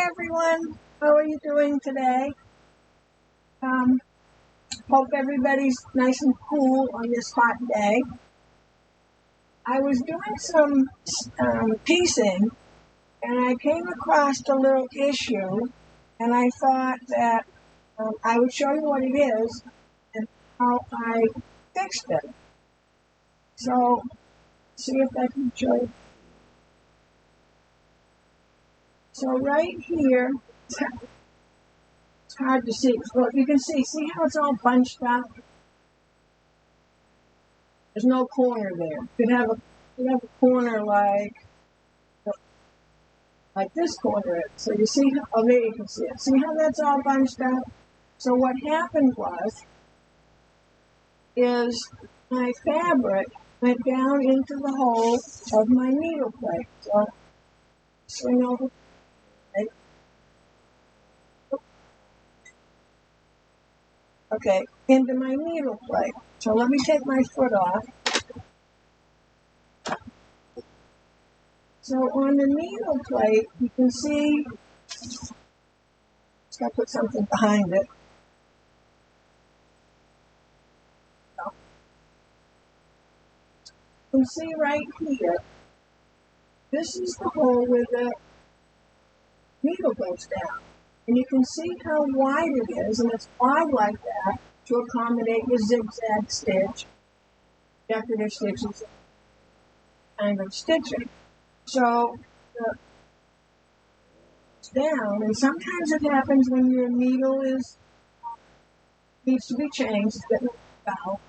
everyone, how are you doing today? Hope everybody's nice and cool on this hot day. I was doing some piecing and I came across a little issue and I thought that I would show you what it is and how I fixed it. So, see if I can show you. So right here, it's hard to see. Well, you can see how it's all bunched up? There's no corner there. You'd have a corner like this corner is. So you see, oh, there you can see it. See how that's all bunched up? So what happened is my fabric went down into the hole of my needle plate. So swing over. Okay, into my needle plate. So let me take my foot off. So on the needle plate, you can see, just gotta put something behind it. You can see right here, this is the hole where the needle goes down. And you can see how wide it is, and it's wide like that to accommodate the zigzag stitch, decorative stitches, kind of stitching. So it's down, and sometimes it happens when your needle needs to be changed, it's getting foul,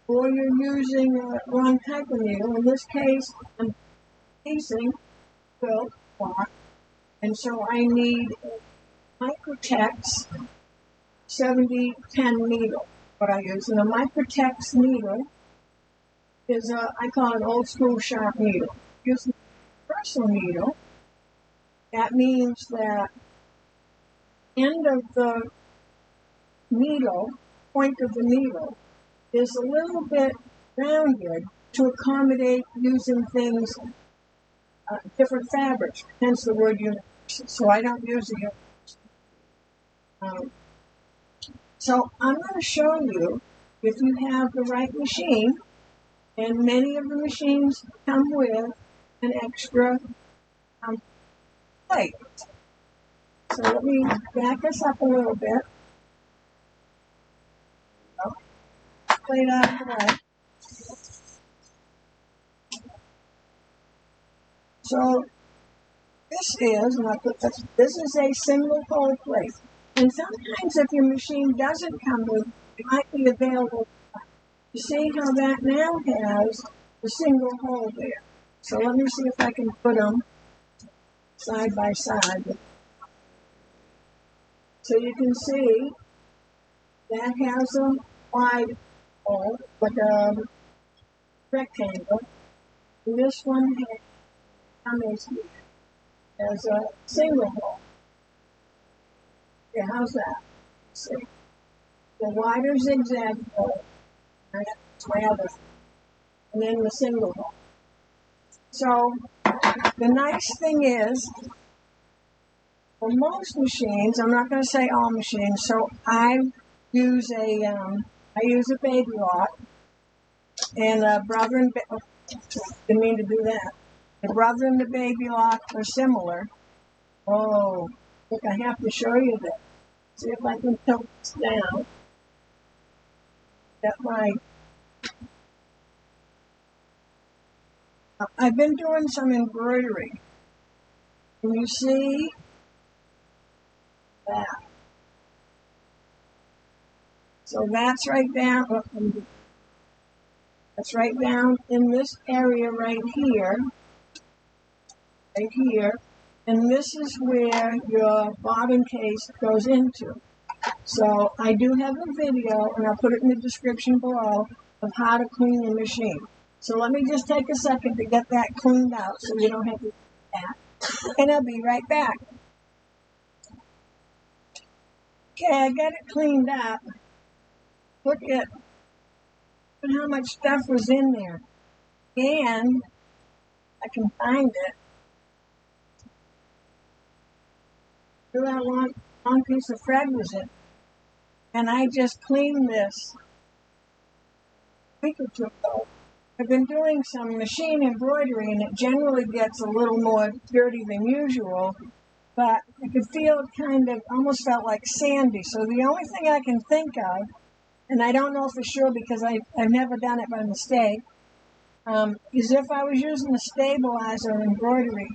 or you're using a wrong type of needle. In this case, I'm piecing quilt block, and so I need Microtex 7010 needle, what I use. And a Microtex needle is I call it an old school sharp needle. Using a universal needle, that means that end of the needle, point of the needle, is a little bit rounded to accommodate using things, different fabrics, hence the word universal. So I don't use a universal. So I'm going to show you, if you have the right machine, and many of the machines come with an extra plate. So let me back us up a little bit. Plate out of the way. So this is a single hole plate. And sometimes if your machine doesn't come with, it might be available. You see how that now has a single hole there. So let me see if I can put them side by side. So you can see that has a wide hole, like a rectangle. And this one has a single hole. Yeah, how's that? See, the wider zigzag hole, right? That's my other, and then the single hole. So the nice thing is, for most machines, I'm not going to say all machines. So I use a baby lock, and a brother and didn't mean to do that. The brother and the baby lock are similar. Oh. Look, I have to show you this. See if I can tilt this down. I've been doing some embroidery. Can you see that? So that's right down. That's right down in this area right here. Right here. And this is where your bobbin case goes into. So I do have a video, and I'll put it in the description below, of how to clean the machine. So let me just take a second to get that cleaned out so you don't have to do that. And I'll be right back. Okay, I got it cleaned up. Look at how much stuff was in there. And I can find it. that long piece of thread was in. And I just cleaned this a week or two ago. I've been doing some machine embroidery, and it generally gets a little more dirty than usual, but I could feel it kind of almost felt like sandy. So the only thing I can think of, and I don't know for sure because I've never done it by mistake, is if I was using a stabilizer in embroidery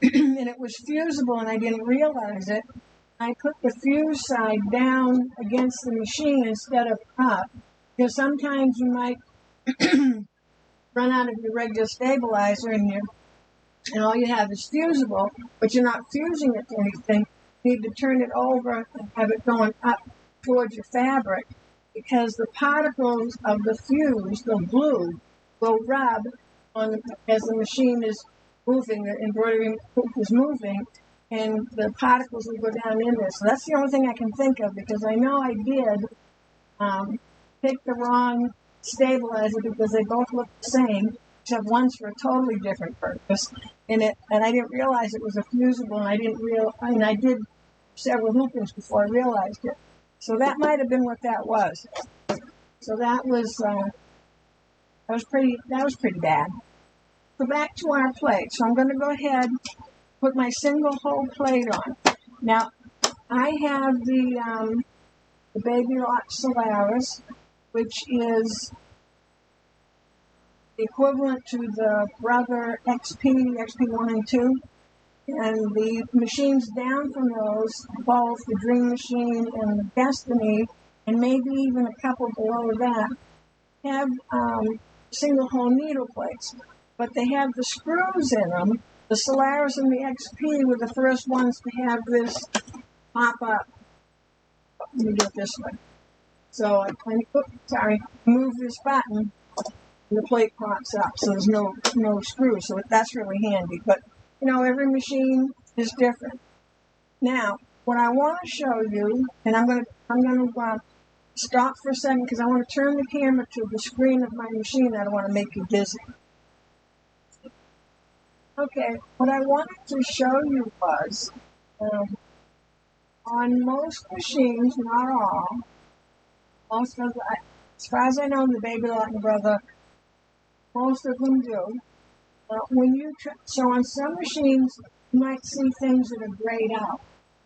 and it was fusible and I didn't realize it, I put the fuse side down against the machine instead of up. Because sometimes you might run out of your regular stabilizer and all you have is fusible, but you're not fusing it to anything. You need to turn it over and have it going up towards your fabric, because the particles of the fuse, the glue, will rub on as the machine is moving, the embroidery is moving, and the particles will go down in there. So that's the only thing I can think of, because I know I did pick the wrong stabilizer because they both look the same, except one's for a totally different purpose. And I didn't realize it was a fusible, and I did several hoopings before I realized it. So that might have been what that was. So that was pretty bad. So back to our plate. So I'm going to go ahead and put my single hole plate on. Now I have the Baby Lock Solaris, which is the equivalent to the Brother XP1 and 2. And the machines down from those, both the Dream Machine and the Destiny, and maybe even a couple below that, have single hole needle plates. But they have the screws in them. The Solaris and the XP were the first ones to have this pop up. Let me do it this way. So I move this button, and the plate pops up, so there's no screws. So that's really handy. But every machine is different. Now, what I want to show you, and I'm going to stop for a second because I want to turn the camera to the screen of my machine. I don't want to make you dizzy. Okay, what I wanted to show you was, on most machines, not all, most of the, as far as I know, the Baby Lock and Brother, most of them do. So on some machines, you might see things that are grayed out.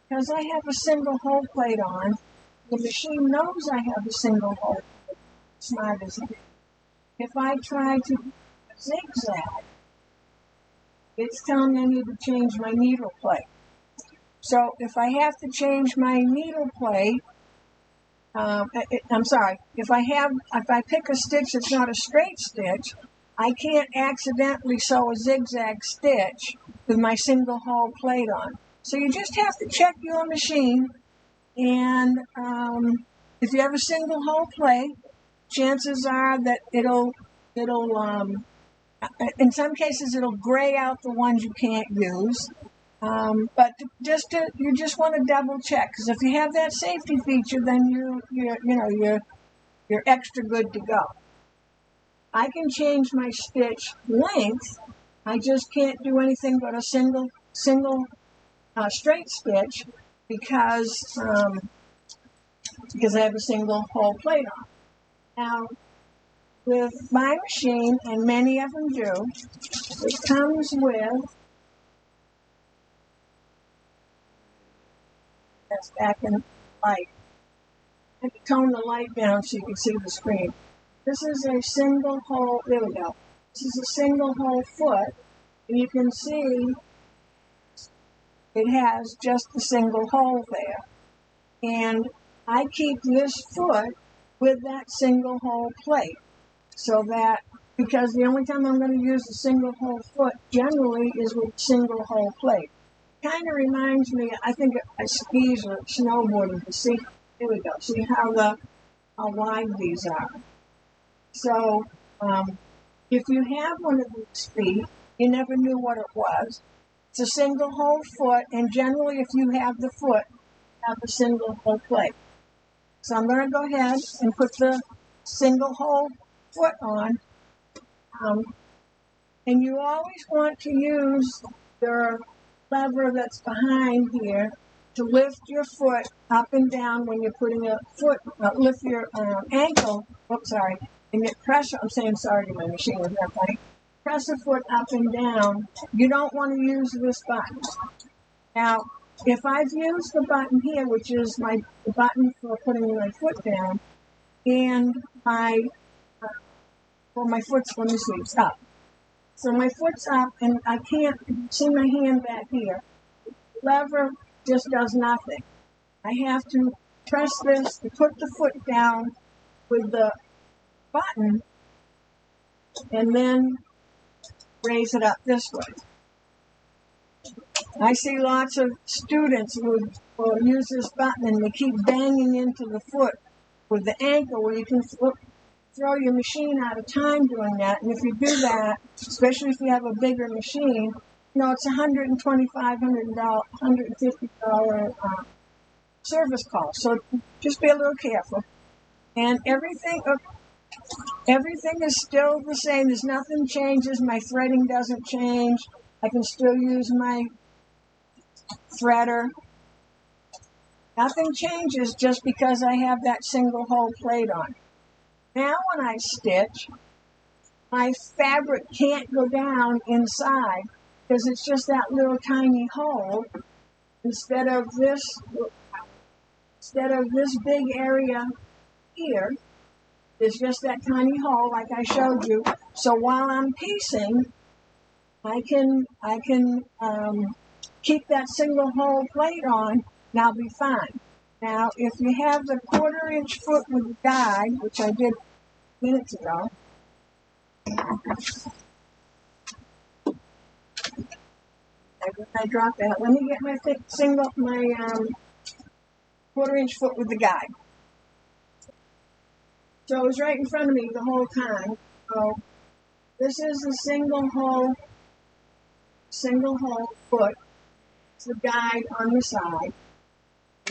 Because I have a single hole plate on, the machine knows I have a single hole plate. Smart as it is. If I try to zigzag, it's telling me I need to change my needle plate. So if I have to change my needle plate, if I pick a stitch that's not a straight stitch, I can't accidentally sew a zigzag stitch with my single hole plate on. So you just have to check your machine, and if you have a single hole plate, chances are that it'll in some cases it'll gray out the ones you can't use. But you just want to double check, because if you have that safety feature, then you're extra good to go. I can change my stitch length. I just can't do anything but a single straight stitch because I have a single hole plate on. Now, with my machine, and many of them do, it comes with, that's back in light. I have to tone the light down so you can see the screen. This is a single hole, there we go. This is a single hole foot, and you can see it has just a single hole there. And I keep this foot with that single hole plate, so that, because the only time I'm going to use the single hole foot generally is with single hole plate. Kind of reminds me, I think, of skis or snowboarding. To see, here we go. See how wide these are. So if you have one of these feet, you never knew what it was. It's a single hole foot, and generally, if you have the foot, have a single hole plate. So I'm going to go ahead and put the single hole foot on. And you always want to use your lever that's behind here to lift your foot up and down when you're putting a foot, lift your ankle, and you press, I'm saying sorry to my machine, is that funny? Press the foot up and down. You don't want to use this button. Now, if I've used the button here, which is the button for putting my foot down, and my foot's, let me see, it's up. So my foot's up, and I can't see my hand back here. The lever just does nothing. I have to press this to put the foot down with the button, and then raise it up this way. I see lots of students who will use this button and they keep banging into the foot with the ankle, where you can throw your machine out of time doing that. And if you do that, especially if you have a bigger machine, it's $125, $150 service call. So just be a little careful. And everything is still the same. There's nothing changes. My threading doesn't change. I can still use my threader. Nothing changes just because I have that single hole plate on. Now when I stitch, my fabric can't go down inside because it's just that little tiny hole instead of this big area here. There's just that tiny hole like I showed you. So while I'm piecing, I can keep that single hole plate on, and I'll be fine. Now, if you have the 1/4 inch foot with the guide, which I did minutes ago, I dropped that. Let me get my 1/4 inch foot with the guide. So it was right in front of me the whole time. So this is the single hole foot. It's the guide on the side,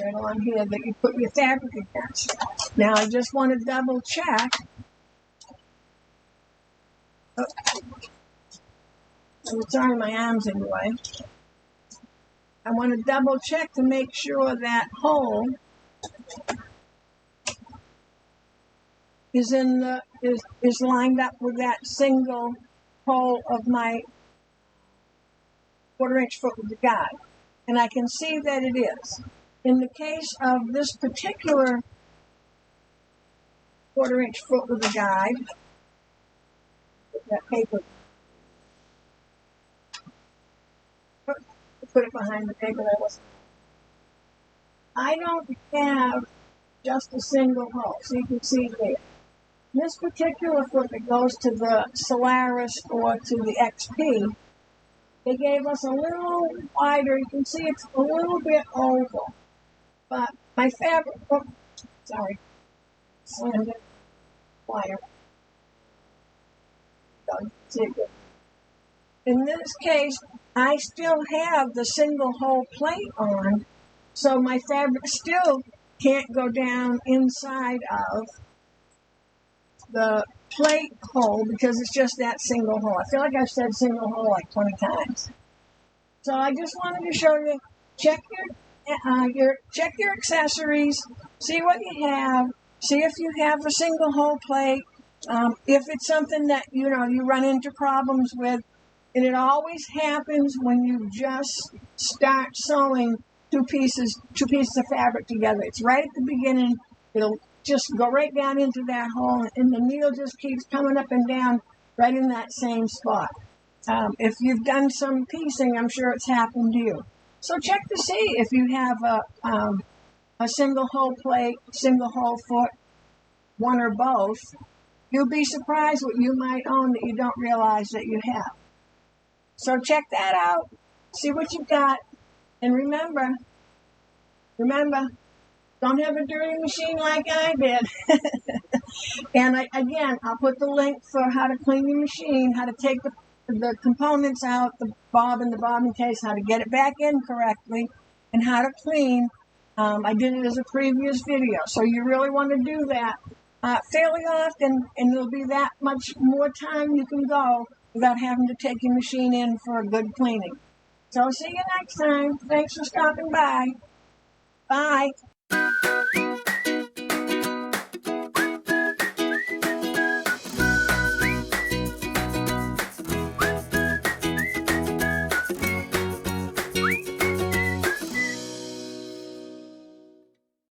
right on here that you put your fabric against. Now I just want to double check. Sorry, my arm's in the way. I want to double check to make sure that hole is lined up with that single hole of my 1/4 inch foot with the guide. And I can see that it is. In the case of this particular 1/4 inch foot with the guide, that paper, put it behind the paper that was. I don't have just a single hole, so you can see there. This particular foot that goes to the Solaris or to the XP, they gave us a little wider. You can see it's a little bit oval, but my fabric, slammed it, wire. In this case, I still have the single hole plate on, so my fabric still can't go down inside of the plate hole because it's just that single hole. I feel like I've said single hole like 20 times. So I just wanted to show you, check your accessories, see what you have, see if you have a single hole plate, if it's something that you run into problems with. And it always happens when you just start sewing two pieces of fabric together. It's right at the beginning. It'll just go right down into that hole, and the needle just keeps coming up and down right in that same spot. If you've done some piecing, I'm sure it's happened to you. So check to see if you have a single hole plate, single hole foot, one or both. You'll be surprised what you might own that you don't realize that you have. So check that out, see what you've got, and remember, don't have a dirty machine like I did. And I'll put the link for how to clean your machine, how to take the components out, the bobbin case, how to get it back in correctly, and how to clean. I did it as a previous video, so you really want to do that fairly often, and it'll be that much more time you can go without having to take your machine in for a good cleaning. So see you next time. Thanks for stopping by. Bye.